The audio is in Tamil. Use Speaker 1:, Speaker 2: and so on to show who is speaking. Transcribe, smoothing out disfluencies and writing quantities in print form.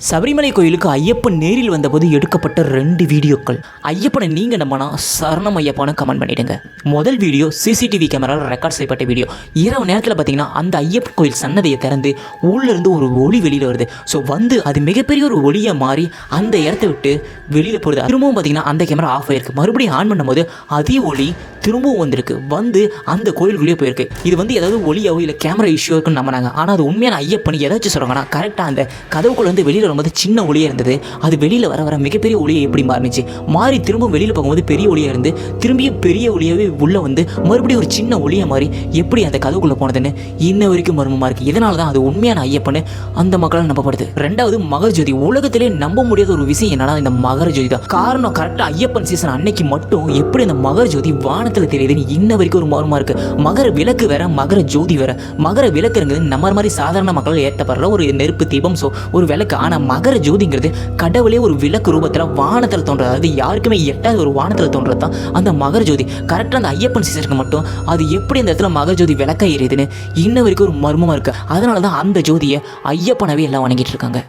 Speaker 1: சபரிமலை கோயிலுக்கு ஐயப்பன் நேரில் வந்தபோது எடுக்கப்பட்ட 2 வீடியோக்கள். ஐயப்பனை நீங்கள் நம்பினா சரணம் ஐயப்பானு கமெண்ட் பண்ணிவிடுங்க. முதல் வீடியோ சிசிடிவி கேமராவில் ரெக்கார்ட் செய்யப்பட்ட வீடியோ. இரவு நேரத்தில் பார்த்தீங்கன்னா அந்த ஐயப்பன் கோயில் சன்னதியை திறந்து உள்ளேருந்து ஒரு ஒளி வெளியில் வருது. ஸோ அது மிகப்பெரிய ஒரு ஒளியை மாறி அந்த இடத்த விட்டு வெளியில் போகுது. திரும்பவும் பார்த்தீங்கன்னா அந்த கேமரா ஆஃப் ஆகிருக்கு. மறுபடியும் ஆன் பண்ணும்போது அதே ஒளி திரும்பவும் வந்திருக்கு. அந்த கோயிலுக்குள்ளேயே போயிருக்கு. இது ஏதாவது ஒளியாவோ இல்லை கேமரா இஷ்யூ இருக்குன்னு நம்பினாங்க. ஆனால் அது உண்மையான ஐயப்பன் ஏதாச்சும் சொல்கிறாங்கன்னா கரெக்டாக அந்த கதவுக்குள்ள வெளியில் வரும்போது சின்ன ஒளியாக இருந்தது. அது வெளியில் வர மிகப்பெரிய ஒளியை எப்படி மாறிச்சு, மாறி திரும்ப வெளியில் போகும்போது பெரிய ஒளியாக இருந்து திரும்பியும் பெரிய ஒளியாகவே உள்ளே மறுபடியும் ஒரு சின்ன ஒளியாக மாறி எப்படி அந்த கதவுக்குள்ளே போனதுன்னு இன்ன வரைக்கும் மர்மமாக இருக்குது. இதனால தான் அது உண்மையான ஐயப்பன் அந்த மக்களால் நம்பப்படுது. ரெண்டாவது மகரஜோதி. உலகத்திலே நம்ப முடியாத ஒரு விஷயம் என்னன்னா இந்த மகரஜோதி தான். காரணம் கரெக்டாக ஐயப்பன் சீசன் அன்னைக்கு மட்டும் எப்படி அந்த மகரஜோதி வானத்தில் தெரியுதுன்னு இன்ன வரைக்கும் ஒரு மர்மமாக இருக்குது. மகர விளக்கு வேற, மகர ஜோதி வேற. மகர விளக்குங்கிறது நம்ம மாதிரி சாதாரண மக்கள் ஏற்றப்படுற ஒரு நெருப்பு தீபம். ஸோ ஒரு விளக்கு. ஆனால் மகர ஜோதிங்கிறது கடவுளே ஒரு விளக்கு ரூபத்தில் வானத்தில் தோன்றது. அது யாருக்குமே எட்டாவது ஒரு வானத்தில் தோன்றது தான் அந்த மகர ஜோதி. கரெக்டாக அந்த ஐயப்பன் சீசனுக்கு மட்டும் அது எப்படி அந்த இடத்துல மகர ஜோதி விளக்க எரியுதுன்னு இன்ன வரைக்கும் ஒரு மர்மமாக இருக்குது. அதனால தான் அந்த ஜோதியை ஐயப்பனவே எல்லாம் வணங்கிட்டு இருக்காங்க.